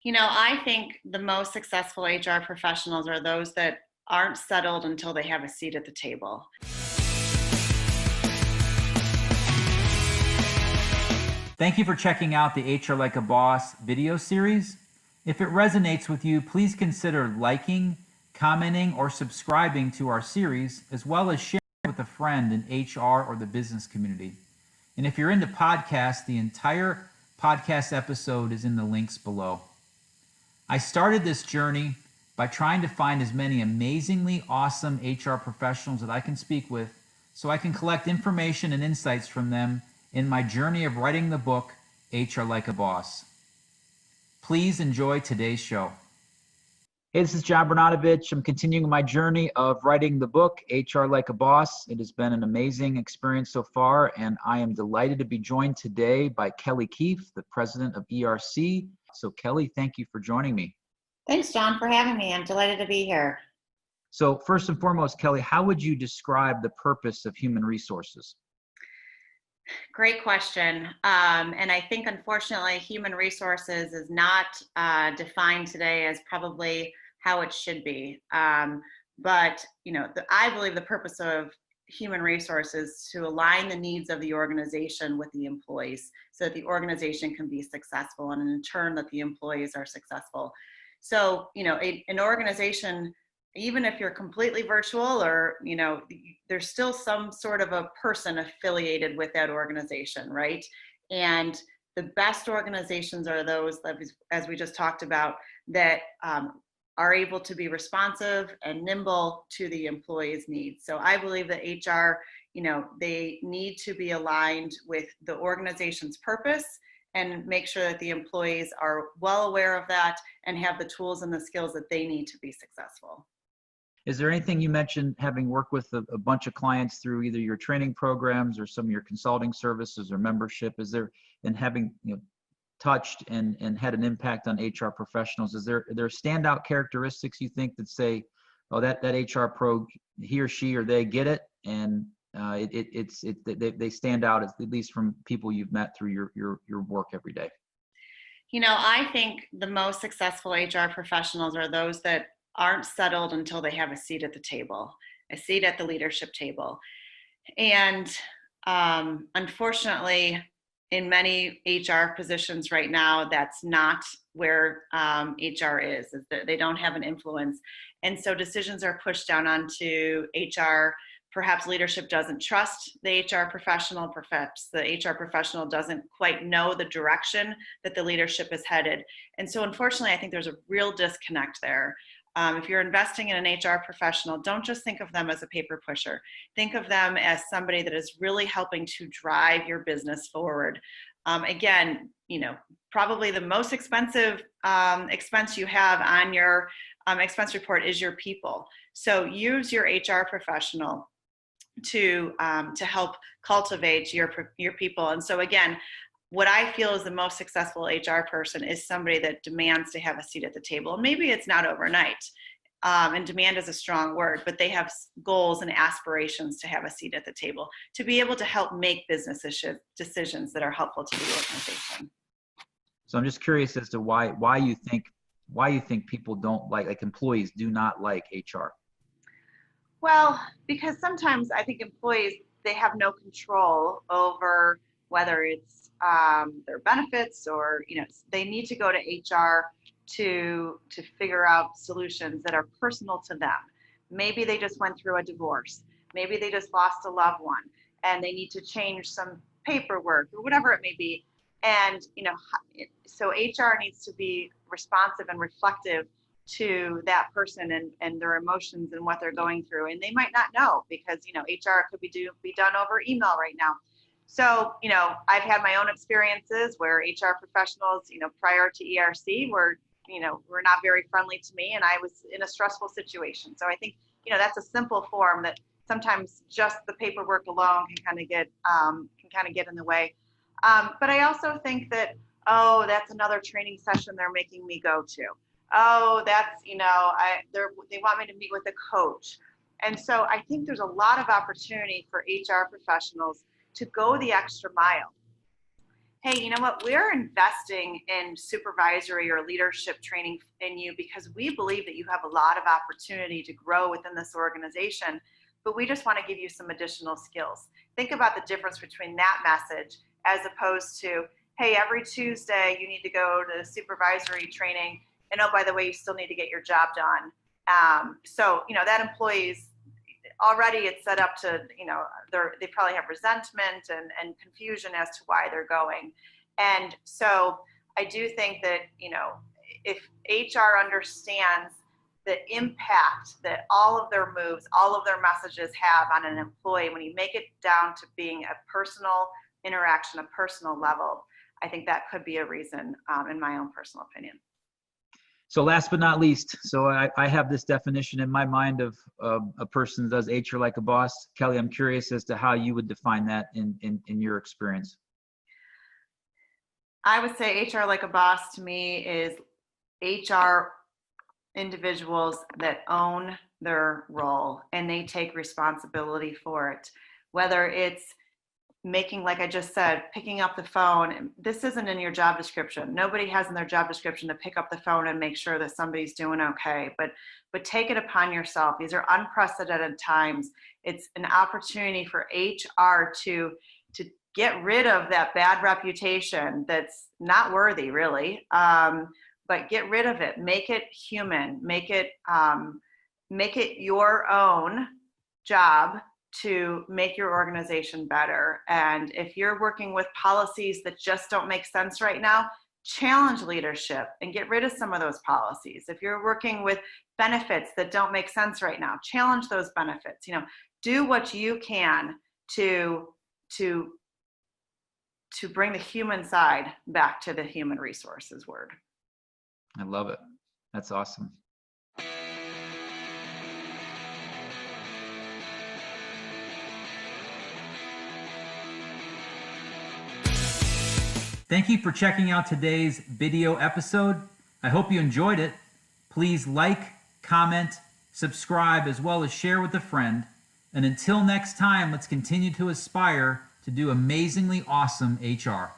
I think the most successful HR professionals are those that aren't settled until they have a seat at the table. Thank you for checking out the HR Like a Boss video series. If it resonates with you, please consider liking, commenting, or subscribing to our series, as well as sharing it with a friend in HR or the business community. And if you're into podcasts, the entire podcast episode is in the links below. I started this journey by trying to find as many amazingly awesome HR professionals that I can speak with so I can collect information and insights from them in my journey of writing the book, HR Like a Boss. Please enjoy today's show. Hey, this is John Bernatovicz. I'm continuing my journey of writing the book, HR Like a Boss. It has been an amazing experience so far, and I am delighted to be joined today by Kelly Keefe, the president of ERC. So Kelly, thank you for joining me. Thanks, John, for having me. I'm delighted to be here. So first and foremost, Kelly, how would you describe the purpose of human resources? Great question. And I think, unfortunately, human resources is not defined today as probably how it should be. But, I believe the purpose of human resources is to align the needs of the organization with the employees so that the organization can be successful and in turn that the employees are successful. So, an organization, even if you're completely virtual or, there's still some sort of a person affiliated with that organization, right? And the best organizations are those that, as we just talked about, that are able to be responsive and nimble to the employees' needs. So I believe that HR, they need to be aligned with the organization's purpose and make sure that the employees are well aware of that and have the tools and the skills that they need to be successful. Is there anything, you mentioned having worked with a bunch of clients through either your training programs or some of your consulting services or membership, is there, and having touched and had an impact on HR professionals, is there standout characteristics you think that say, oh, that HR pro, he or she or they get it, and they stand out, at least from people you've met through your work every day? I think the most successful HR professionals are those that aren't settled until they have a seat at the table, a seat at the leadership table. And unfortunately, in many HR positions right now, that's not where HR is that they don't have an influence. And so decisions are pushed down onto HR. Perhaps leadership doesn't trust the HR professional. Perhaps the HR professional doesn't quite know the direction that the leadership is headed. And so unfortunately, I think there's a real disconnect there. If you're investing in an HR professional, don't just think of them as a paper pusher. Think of them as somebody that is really helping to drive your business forward. Again, probably the most expensive expense you have on your expense report is your people. So use your HR professional to help cultivate your people. And so again, what I feel is the most successful HR person is somebody that demands to have a seat at the table. Maybe it's not overnight, and demand is a strong word, but they have goals and aspirations to have a seat at the table, to be able to help make business decisions that are helpful to the organization. So I'm just curious as to why you think people don't like employees do not like HR. Well, because sometimes I think employees, they have no control over whether it's their benefits or, they need to go to HR to figure out solutions that are personal to them. Maybe they just went through a divorce. Maybe they just lost a loved one and they need to change some paperwork or whatever it may be. And, so HR needs to be responsive and reflective to that person and their emotions and what they're going through. And they might not know because, HR could be done over email right now. So, I've had my own experiences where HR professionals, prior to ERC were not very friendly to me and I was in a stressful situation. So I think, that's a simple form that sometimes just the paperwork alone can kind of get in the way. But I also think that, that's another training session they're making me go to. That's, they want me to meet with a coach. And so I think there's a lot of opportunity for HR professionals to go the extra mile hey, you know what, we're investing in supervisory or leadership training in you because we believe that you have a lot of opportunity to grow within this organization, but we just want to give you some additional skills. Think about the difference between that message as opposed to, hey, every Tuesday you need to go to supervisory training, and oh, by the way, you still need to get your job done. So, that employee's already, it's set up to, they probably have resentment and confusion as to why they're going. And so I do think that, if HR understands the impact that all of their moves, all of their messages have on an employee, when you make it down to being a personal interaction, a personal level, I think that could be a reason, in my own personal opinion. So last but not least, so I have this definition in my mind of a person that does HR like a boss. Kelly, I'm curious as to how you would define that in your experience. I would say HR like a boss to me is HR individuals that own their role and they take responsibility for it. Whether it's making, like I just said, picking up the phone. This isn't in your job description. Nobody has in their job description to pick up the phone and make sure that somebody's doing okay. But take it upon yourself. These are unprecedented times. It's an opportunity for HR to get rid of that bad reputation that's not worthy, really. But get rid of it. Make it human. Make it your own job to make your organization better. And if you're working with policies that just don't make sense right now, challenge leadership and get rid of some of those policies. If you're working with benefits that don't make sense right now, challenge those benefits. Do what you can to bring the human side back to the human resources word. I love it. That's awesome. Thank you for checking out today's video episode. I hope you enjoyed it. Please like, comment, subscribe, as well as share with a friend. And until next time, let's continue to aspire to do amazingly awesome HR.